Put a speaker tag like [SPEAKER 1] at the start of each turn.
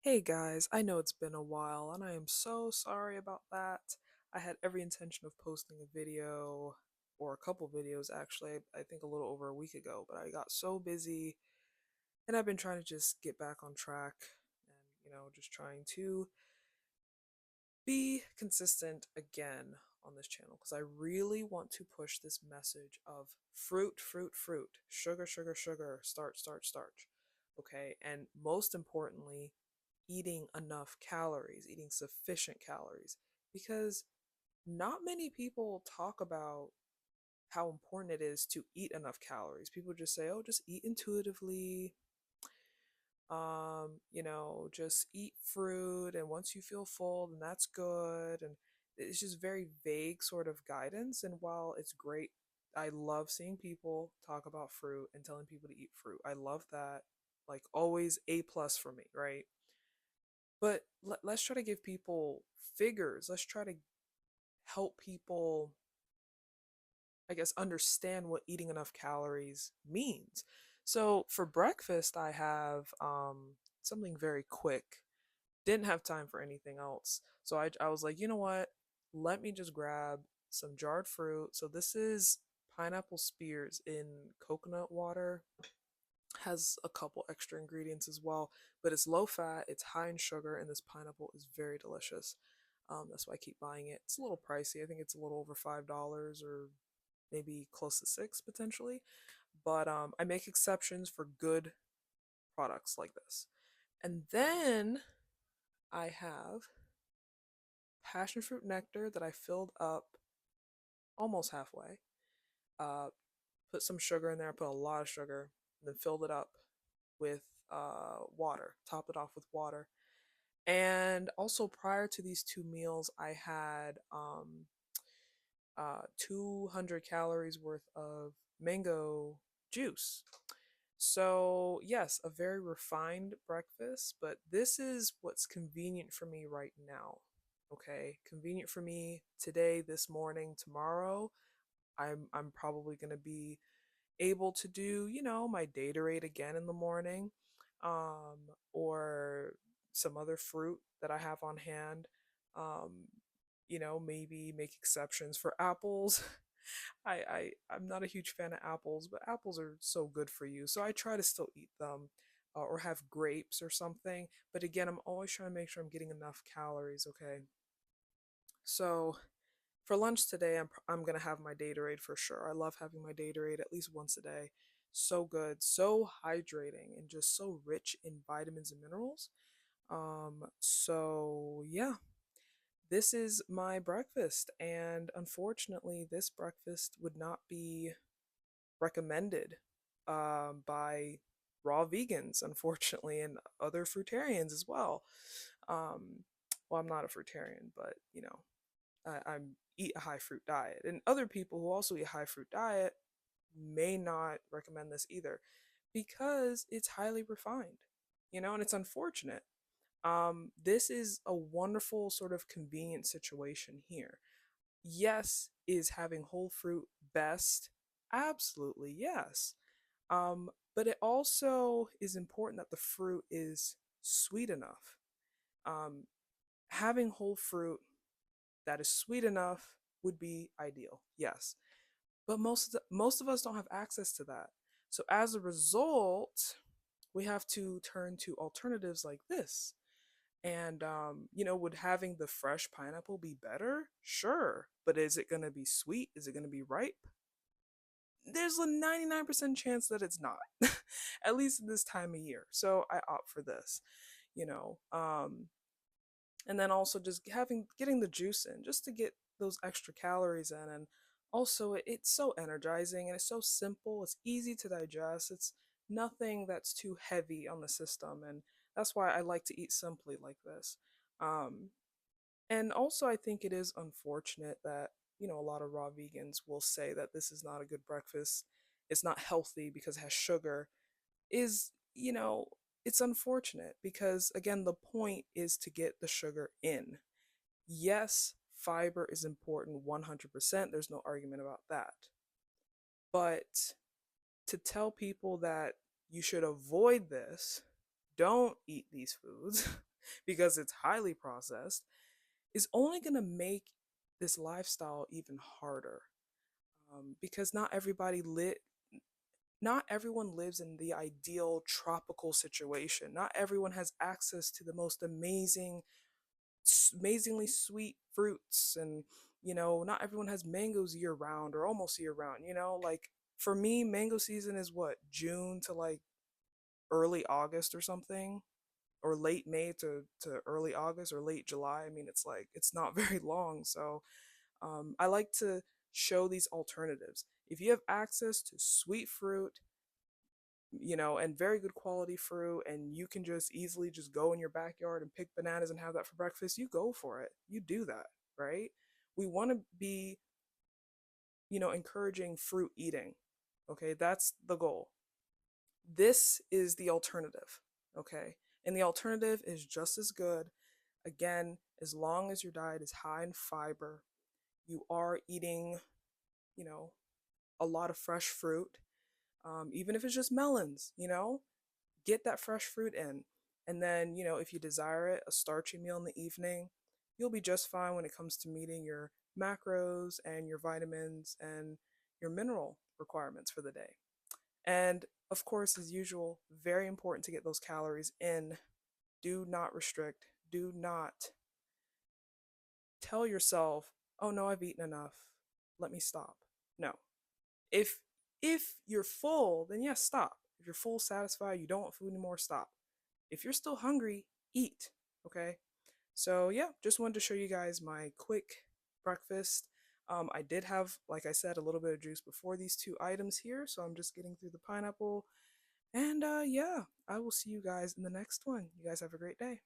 [SPEAKER 1] Hey guys, I know it's been a while and I am so sorry about that. I had every intention of posting a video or a couple videos actually, I think a little over a week ago, but I got so busy and I've been trying to just get back on track and, just trying to be consistent again on this channel because I really want to push this message of fruit, fruit, fruit, sugar, sugar, sugar, starch, starch, starch. Okay, and most importantly, eating enough calories, eating sufficient calories, because not many people talk about how important it is to eat enough calories. People just say, oh, just eat intuitively, just eat fruit, and once you feel full, then that's good. And it's just very vague sort of guidance. And while it's great, I love seeing people talk about fruit and telling people to eat fruit. I love that. Like always A plus for me, right? But let's try to give people figures. Let's try to help people, I guess, understand what eating enough calories means. So for breakfast, I have something very quick. Didn't have time for anything else. So I was like, you know what? Let me just grab some jarred fruit. So this is pineapple spears in coconut water. Has a couple extra ingredients as well, but it's low fat, it's high in sugar, and this pineapple is very delicious. That's why I keep buying it. It's a little pricey. I think it's a little over $5 or maybe close to six potentially. But I make exceptions for good products like this. And then I have passion fruit nectar that I filled up almost halfway. Uh, put some sugar in there. I put a lot of sugar, and then filled it up with water. Topped it off with water. And also prior to these two meals, I had 200 calories worth of mango juice. So, yes, a very refined breakfast, but this is what's convenient for me right now. Okay, convenient for me today, this morning, tomorrow. I'm probably going to be able to do, my Gatorade again in the morning, um, or some other fruit that I have on hand. Um, maybe make exceptions for apples. I'm not a huge fan of apples, but apples are so good for you, so I try to still eat them, or have grapes or something. But again, I'm always trying to make sure I'm getting enough calories. Okay, so for lunch today, I'm gonna have my Gatorade for sure. I love having my Gatorade at least once a day. So good, so hydrating, and just so rich in vitamins and minerals. So yeah, this is my breakfast, and unfortunately, this breakfast would not be recommended by raw vegans, unfortunately, and other fruitarians as well. Um, well, I'm not a fruitarian, but I'm eat a high fruit diet, and other people who also eat a high fruit diet may not recommend this either because it's highly refined, and it's unfortunate. This is a wonderful sort of convenient situation here. Yes, is having whole fruit best? Absolutely, yes. But it also is important that the fruit is sweet enough. Um, Having whole fruit that is sweet enough would be ideal, yes. But most of us don't have access to that. So as a result, we have to turn to alternatives like this. And would having the fresh pineapple be better? Sure. But is it going to be sweet? Is it going to be ripe? There's a 99% chance that it's not. At least this time of year. So I opt for this, you know. And then also just getting the juice in just to get those extra calories in. And also it's so energizing and it's so simple, it's easy to digest, it's nothing that's too heavy on the system, and that's why I like to eat simply like this. Um, and also I think it is unfortunate that a lot of raw vegans will say that this is not a good breakfast, it's not healthy because it has sugar. Is it's unfortunate because again the point is to get the sugar in. Yes, fiber is important 100%, there's no argument about that, but to tell people that you should avoid this, don't eat these foods, because it's highly processed, is only going to make this lifestyle even harder. Because not everyone lives in the ideal tropical situation. Not everyone has access to the most amazingly sweet fruits, and not everyone has mangoes year round or almost year round. Like for me, mango season is what, June to like early August or something, or late May to early August or late July. I mean, it's like it's not very long. So I like to show these alternatives. If you have access to sweet fruit, and very good quality fruit, and you can just easily just go in your backyard and pick bananas and have that for breakfast, you go for it. You do that, right? We want to be, encouraging fruit eating. Okay, that's the goal. This is the alternative, okay? And the alternative is just as good. Again, as long as your diet is high in fiber, you are eating, you know, a lot of fresh fruit, even if it's just melons, get that fresh fruit in. And then, if you desire it, a starchy meal in the evening, you'll be just fine when it comes to meeting your macros and your vitamins and your mineral requirements for the day. And of course, as usual, very important to get those calories in. Do not restrict. Do not tell yourself, "Oh no, I've eaten enough. Let me stop." No. If if you're full, then yes, stop. If you're full, satisfied, you don't want food anymore, stop. If you're still hungry, eat. Okay? So yeah, just wanted to show you guys my quick breakfast. I did have, like I said, a little bit of juice before these two items here, so I'm just getting through the pineapple. And yeah, I will see you guys in the next one. You guys have a great day.